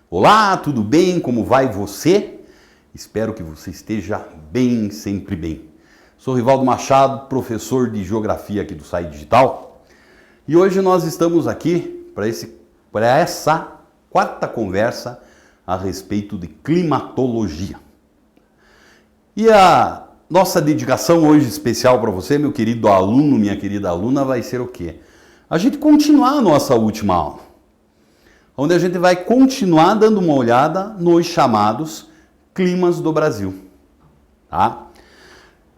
Olá, tudo bem? Como vai você? Espero que você esteja bem, sempre bem. Sou Rivaldo Machado, professor de Geografia aqui do SAI Digital. E hoje nós estamos aqui para essa quarta conversa a respeito de climatologia. E a nossa dedicação hoje especial para você, meu querido aluno, minha querida aluna, vai ser o quê? A gente continuar a nossa última aula, onde a gente vai continuar dando uma olhada nos chamados climas do Brasil. Tá?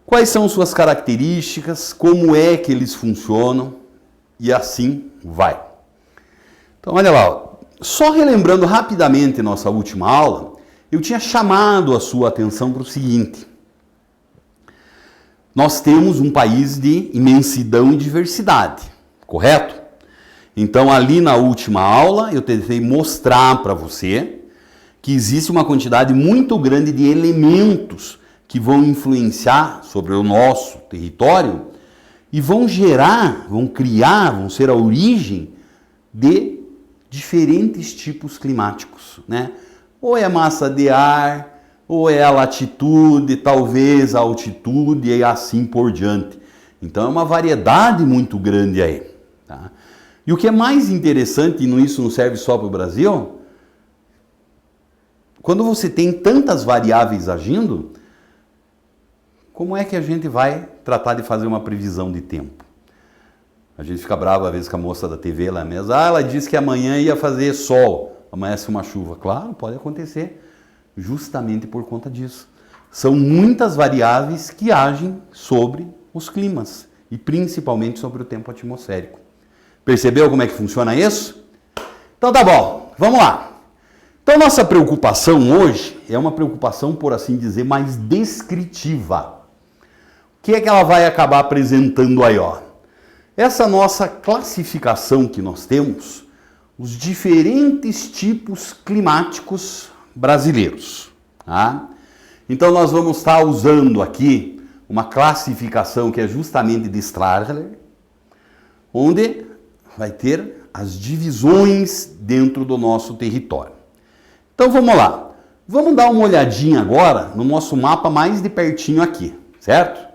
Quais são suas características, como é que eles funcionam e assim vai. Então, olha lá, só relembrando rapidamente nossa última aula, eu tinha chamado a sua atenção para o seguinte. Nós temos um país de imensidão e diversidade, correto? Então, ali na última aula, eu tentei mostrar para você que existe uma quantidade muito grande de elementos que vão influenciar sobre o nosso território e vão ser a origem de diferentes tipos climáticos, né? Ou é a massa de ar, ou é a latitude, talvez a altitude e assim por diante. Então, é uma variedade muito grande aí, tá? E o que é mais interessante, e isso não serve só para o Brasil, quando você tem tantas variáveis agindo, como é que a gente vai tratar de fazer uma previsão de tempo? A gente fica bravo às vezes com a moça da TV lá mesmo. Ela disse que amanhã ia fazer sol, amanhece uma chuva. Claro, pode acontecer, justamente por conta disso. São muitas variáveis que agem sobre os climas e principalmente sobre o tempo atmosférico. Percebeu como é que funciona isso? Então tá bom, vamos lá. Então nossa preocupação hoje é uma preocupação, por assim dizer, mais descritiva. O que é que ela vai acabar apresentando aí, ó? Essa nossa classificação que nós temos, os diferentes tipos climáticos brasileiros. Tá? Então nós vamos estar usando aqui uma classificação que é justamente de Strahler, onde vai ter as divisões dentro do nosso território. Então vamos lá. Vamos dar uma olhadinha agora no nosso mapa mais de pertinho aqui, certo?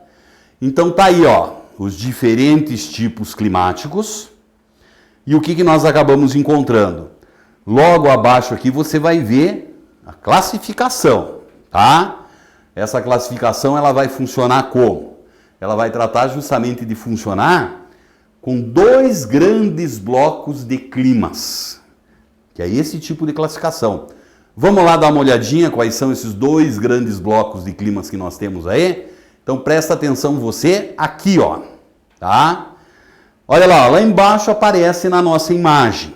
Então tá aí, ó, os diferentes tipos climáticos. E o que nós acabamos encontrando? Logo abaixo aqui você vai ver a classificação, tá? Essa classificação ela vai funcionar como? Ela vai tratar justamente de funcionar com dois grandes blocos de climas, que é esse tipo de classificação. Vamos lá dar uma olhadinha quais são esses dois grandes blocos de climas que nós temos aí? Então presta atenção você aqui, ó, tá? Olha lá, lá embaixo aparece na nossa imagem,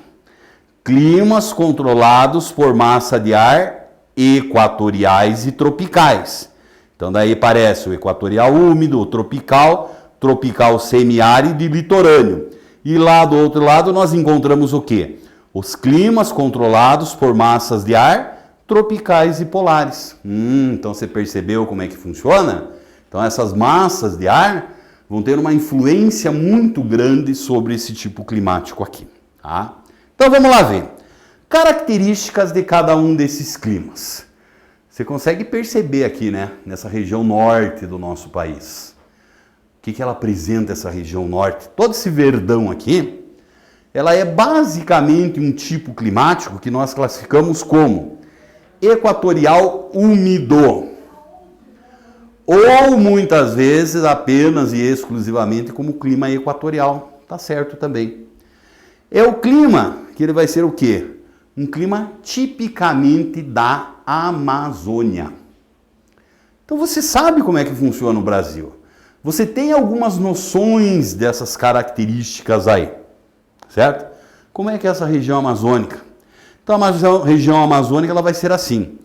climas controlados por massa de ar equatoriais e tropicais. Então daí aparece o equatorial úmido, o tropical semiárido e litorâneo. E lá do outro lado nós encontramos o quê? Os climas controlados por massas de ar tropicais e polares. Então você percebeu como é que funciona? Então essas massas de ar vão ter uma influência muito grande sobre esse tipo climático aqui. Tá? Então vamos lá ver. Características de cada um desses climas. Você consegue perceber aqui, né? Nessa região norte do nosso país. O que ela apresenta, essa região norte? Todo esse verdão aqui, ela é basicamente um tipo climático que nós classificamos como equatorial úmido. Ou muitas vezes apenas e exclusivamente como clima equatorial. Tá certo também. É o clima que ele vai ser o quê? Um clima tipicamente da Amazônia. Então você sabe como é que funciona o Brasil. Você tem algumas noções dessas características aí, certo? Como é que é essa região amazônica? Então a região amazônica ela vai ser assim,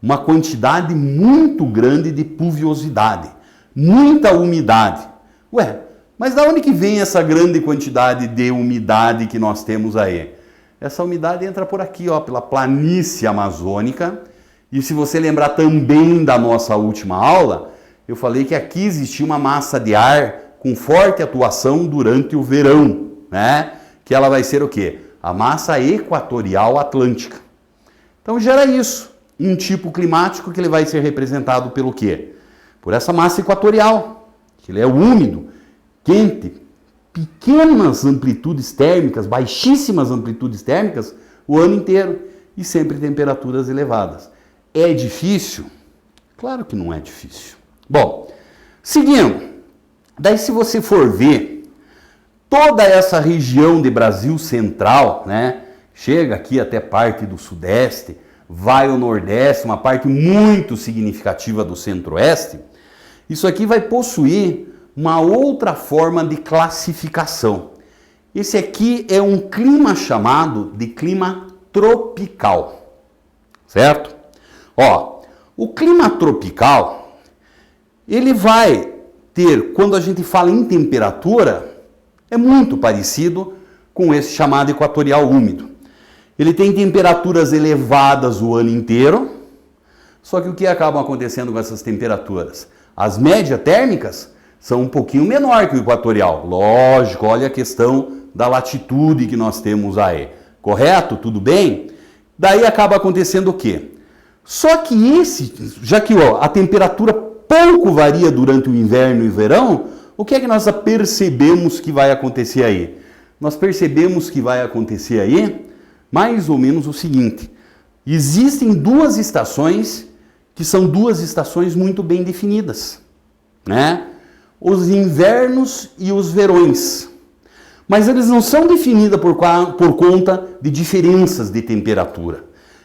uma quantidade muito grande de pluviosidade, muita umidade. Ué, mas da onde que vem essa grande quantidade de umidade que nós temos aí? Essa umidade entra por aqui, ó, pela planície amazônica. E se você lembrar também da nossa última aula, eu falei que aqui existia uma massa de ar com forte atuação durante o verão, né? Que ela vai ser o quê? A massa equatorial atlântica. Então gera isso, um tipo climático que ele vai ser representado pelo quê? Por essa massa equatorial, que ele é úmido, quente, pequenas amplitudes térmicas, baixíssimas amplitudes térmicas o ano inteiro e sempre temperaturas elevadas. É difícil? Claro que não é difícil. Bom, seguindo, daí se você for ver toda essa região de Brasil central, né, chega aqui até parte do sudeste, vai ao nordeste, uma parte muito significativa do centro-oeste, isso aqui vai possuir uma outra forma de classificação. Esse aqui é um clima chamado de clima tropical, certo? Ó, o clima tropical, ele vai ter, quando a gente fala em temperatura, é muito parecido com esse chamado equatorial úmido. Ele tem temperaturas elevadas o ano inteiro, só que o que acaba acontecendo com essas temperaturas? As médias térmicas são um pouquinho menor que o equatorial. Lógico, olha a questão da latitude que nós temos aí. Correto? Tudo bem? Daí acaba acontecendo o quê? Só que já que a temperatura pouco varia durante o inverno e o verão, o que é que nós percebemos que vai acontecer aí? Nós percebemos que vai acontecer aí mais ou menos o seguinte: existem duas estações que são duas estações muito bem definidas, né? Os invernos e os verões. Mas eles não são definidos por conta de diferenças de temperatura.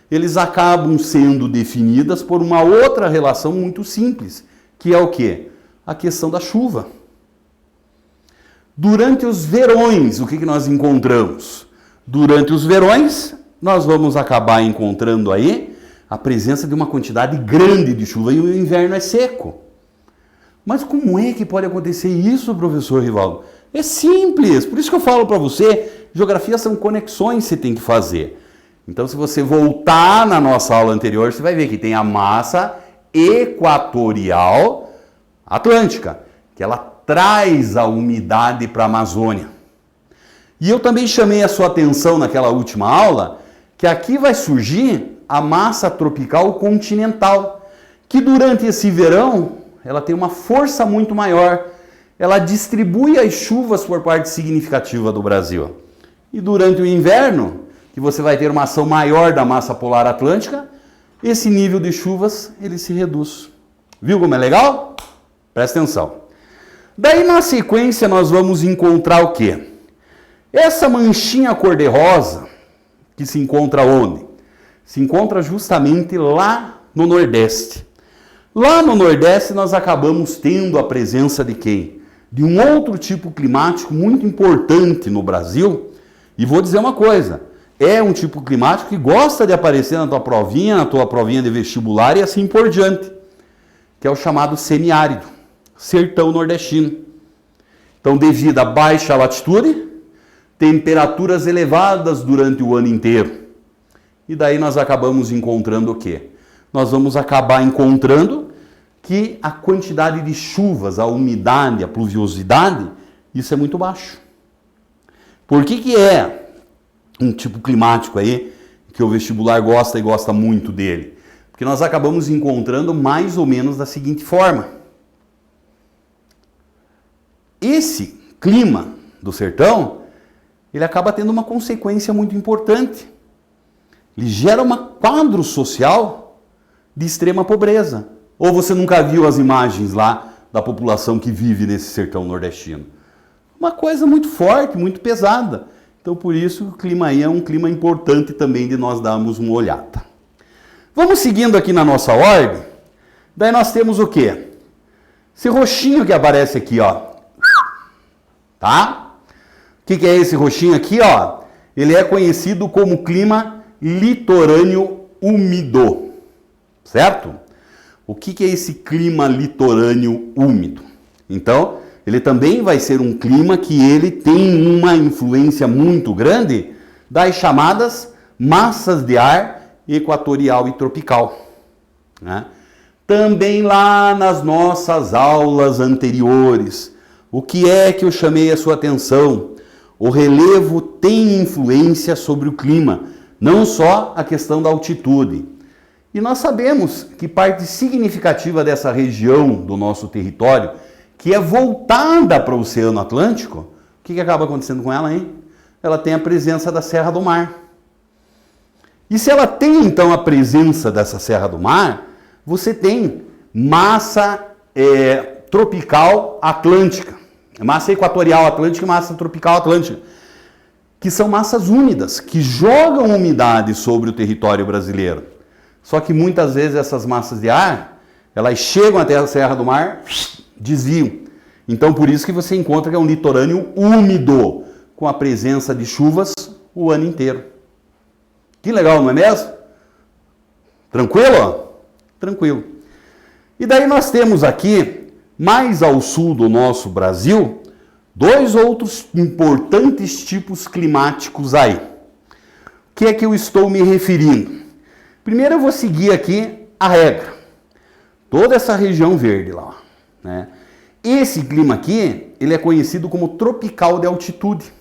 Eles acabam sendo definidas por uma outra relação muito simples, que é o quê? A questão da chuva. Durante os verões, o que nós encontramos? Durante os verões, nós vamos acabar encontrando aí a presença de uma quantidade grande de chuva e o inverno é seco. Mas como é que pode acontecer isso, professor Rivaldo? É simples, por isso que eu falo para você, geografia são conexões que você tem que fazer. Então, se você voltar na nossa aula anterior, você vai ver que tem a massa equatorial atlântica, que ela traz a umidade para a Amazônia. E eu também chamei a sua atenção naquela última aula, que aqui vai surgir a massa tropical continental, que durante esse verão, ela tem uma força muito maior. Ela distribui as chuvas por parte significativa do Brasil. E durante o inverno, que você vai ter uma ação maior da massa polar atlântica, esse nível de chuvas, ele se reduz. Viu como é legal? Presta atenção. Daí, na sequência, nós vamos encontrar o quê? Essa manchinha cor-de-rosa, que se encontra onde? Se encontra justamente lá no Nordeste. Lá no Nordeste, nós acabamos tendo a presença de quem? De um outro tipo climático muito importante no Brasil. E vou dizer uma coisa, é um tipo climático que gosta de aparecer na tua provinha de vestibular e assim por diante, que é o chamado semiárido, sertão nordestino. Então, devido à baixa latitude, temperaturas elevadas durante o ano inteiro. E daí nós acabamos encontrando o quê? Nós vamos acabar encontrando que a quantidade de chuvas, a umidade, a pluviosidade, isso é muito baixo. Por que é um tipo climático aí que o vestibular gosta e gosta muito dele? Porque nós acabamos encontrando mais ou menos da seguinte forma. Esse clima do sertão, ele acaba tendo uma consequência muito importante. Ele gera um quadro social de extrema pobreza. Ou você nunca viu as imagens lá da população que vive nesse sertão nordestino? Uma coisa muito forte, muito pesada. Então, por isso, o clima aí é um clima importante também de nós darmos uma olhada. Vamos seguindo aqui na nossa ordem. Daí nós temos o quê? Esse roxinho que aparece aqui, ó. Tá? O que é esse roxinho aqui, ó? Ele é conhecido como clima litorâneo úmido. Certo? O que é esse clima litorâneo úmido? Então, ele também vai ser um clima que ele tem uma influência muito grande das chamadas massas de ar equatorial e tropical. Né? Também lá nas nossas aulas anteriores, o que é que eu chamei a sua atenção? O relevo tem influência sobre o clima, não só a questão da altitude. E nós sabemos que parte significativa dessa região do nosso território, que é voltada para o Oceano Atlântico, o que acaba acontecendo com ela, hein? Ela tem a presença da Serra do Mar. E se ela tem, então, a presença dessa Serra do Mar, você tem massa tropical atlântica, massa equatorial atlântica e massa tropical atlântica, que são massas úmidas, que jogam umidade sobre o território brasileiro. Só que muitas vezes essas massas de ar, elas chegam até a Serra do Mar, desviam. Então por isso que você encontra que é um litorâneo úmido, com a presença de chuvas o ano inteiro. Que legal, não é mesmo? Tranquilo? Tranquilo. E daí nós temos aqui, mais ao sul do nosso Brasil, dois outros importantes tipos climáticos aí. O que é que eu estou me referindo? Primeiro eu vou seguir aqui a regra. Toda essa região verde lá, né? Esse clima aqui, ele é conhecido como tropical de altitude.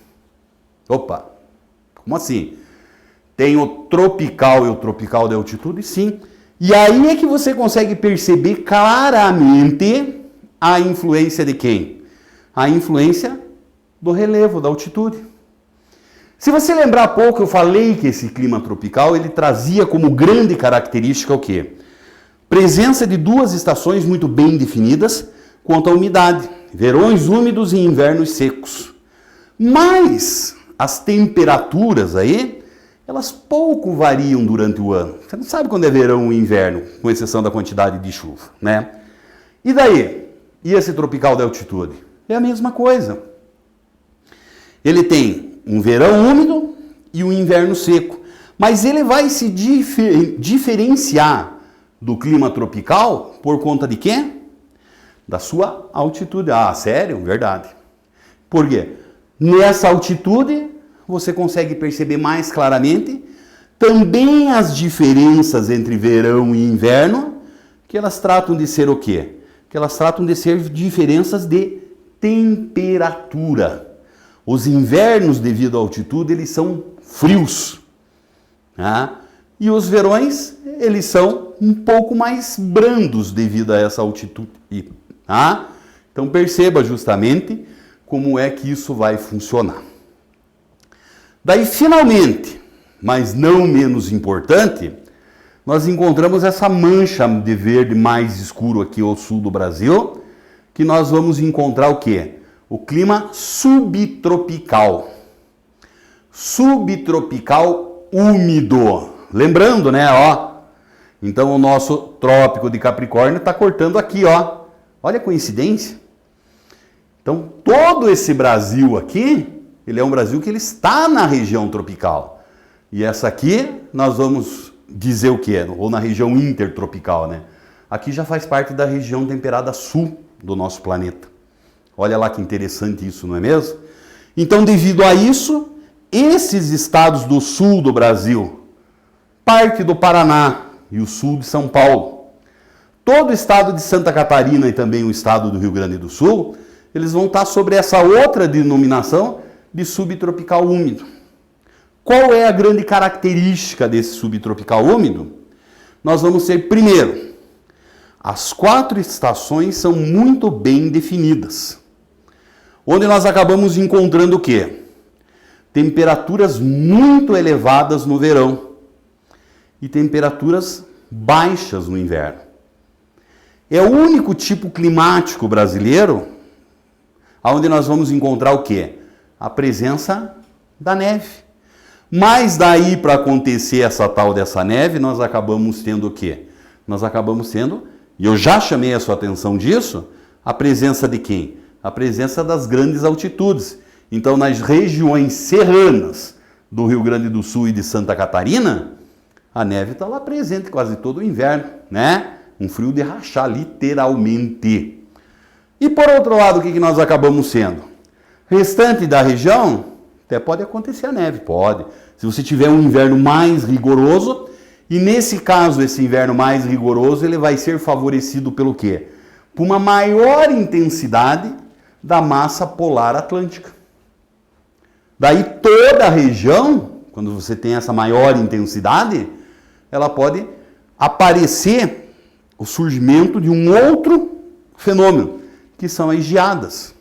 Opa, como assim? Tem o tropical e o tropical de altitude? Sim. E aí é que você consegue perceber claramente a influência de quem? A influência do relevo, da altitude. Se você lembrar há pouco, eu falei que esse clima tropical, ele trazia como grande característica o quê? Presença de duas estações muito bem definidas quanto à umidade. Verões úmidos e invernos secos. Mas as temperaturas aí, elas pouco variam durante o ano. Você não sabe quando é verão ou inverno, com exceção da quantidade de chuva, né? E daí? E esse tropical de altitude? É a mesma coisa. Ele tem um verão úmido e um inverno seco. Mas ele vai se diferenciar do clima tropical por conta de quê? Da sua altitude. Ah, sério? Verdade. Por quê? Nessa altitude, você consegue perceber mais claramente também as diferenças entre verão e inverno, que elas tratam de ser o quê? Que elas tratam de ser diferenças de temperatura. Os invernos, devido à altitude, eles são frios. Tá? E os verões, eles são um pouco mais brandos devido a essa altitude. Tá? Então perceba justamente como é que isso vai funcionar. Daí, finalmente, mas não menos importante, nós encontramos essa mancha de verde mais escuro aqui ao sul do Brasil, que nós vamos encontrar o quê? O clima subtropical. Subtropical úmido. Lembrando, né, ó. Então o nosso trópico de Capricórnio está cortando aqui, ó. Olha a coincidência. Então todo esse Brasil aqui, ele é um Brasil que ele está na região tropical. E essa aqui nós vamos dizer o que é, ou na região intertropical, né? Aqui já faz parte da região temperada sul do nosso planeta. Olha lá que interessante isso, não é mesmo? Então, devido a isso, esses estados do sul do Brasil, parte do Paraná e o sul de São Paulo, todo o estado de Santa Catarina e também o estado do Rio Grande do Sul, eles vão estar sobre essa outra denominação de subtropical úmido. Qual é a grande característica desse subtropical úmido? Nós vamos ter, primeiro, as 4 estações são muito bem definidas. Onde nós acabamos encontrando o quê? Temperaturas muito elevadas no verão e temperaturas baixas no inverno. É o único tipo climático brasileiro onde nós vamos encontrar o quê? A presença da neve. Mas daí para acontecer essa tal dessa neve, nós acabamos tendo o quê? Nós acabamos tendo, e eu já chamei a sua atenção disso, a presença de quem? A presença das grandes altitudes. Então, nas regiões serranas do Rio Grande do Sul e de Santa Catarina, a neve está lá presente quase todo o inverno, né? Um frio de rachar, literalmente. E por outro lado, o que nós acabamos sendo? Restante da região, até pode acontecer a neve, pode. Se você tiver um inverno mais rigoroso, e nesse caso, esse inverno mais rigoroso, ele vai ser favorecido pelo quê? Por uma maior intensidade da massa polar atlântica. Daí toda a região quando você tem essa maior intensidade, ela pode aparecer o surgimento de um outro fenômeno, que são as geadas,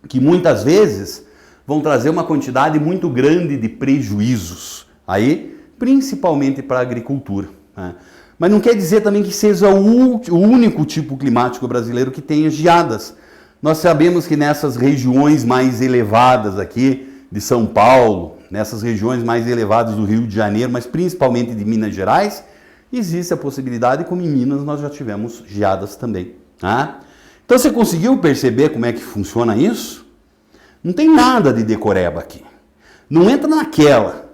que muitas vezes vão trazer uma quantidade muito grande de prejuízos, aí, principalmente para a agricultura, né? Mas não quer dizer também que seja o único tipo climático brasileiro que tenha geadas. Nós sabemos que nessas regiões mais elevadas aqui de São Paulo, nessas regiões mais elevadas do Rio de Janeiro, mas principalmente de Minas Gerais, existe a possibilidade, como em Minas nós já tivemos geadas também, tá? Então você conseguiu perceber como é que funciona isso? Não tem nada de decoreba aqui. Não entra naquela,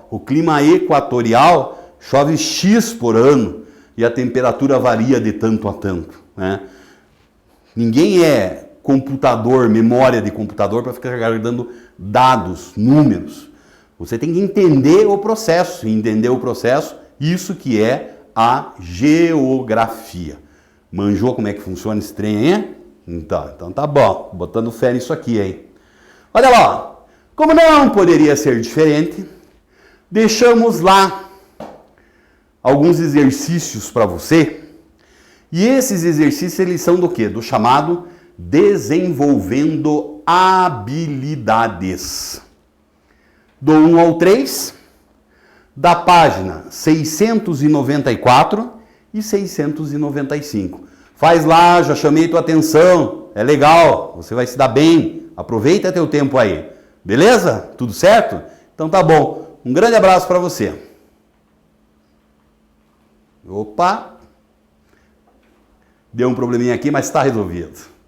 o clima equatorial chove X por ano e a temperatura varia de tanto a tanto, né? Ninguém é computador, memória de computador para ficar guardando dados, números. Você tem que entender o processo, e entender o processo, isso que é a geografia. Manjou como é que funciona esse trem aí? Então tá bom, botando fé nisso aqui, hein? Olha lá, como não poderia ser diferente, deixamos lá alguns exercícios para você, e esses exercícios eles são do quê? Do chamado desenvolvendo habilidades. Do 1 ao 3, da página 694 e 695. Faz lá, já chamei tua atenção, é legal, você vai se dar bem, aproveita teu tempo aí, beleza? Tudo certo? Então tá bom, um grande abraço para você. Opa! Deu um probleminha aqui, mas está resolvido.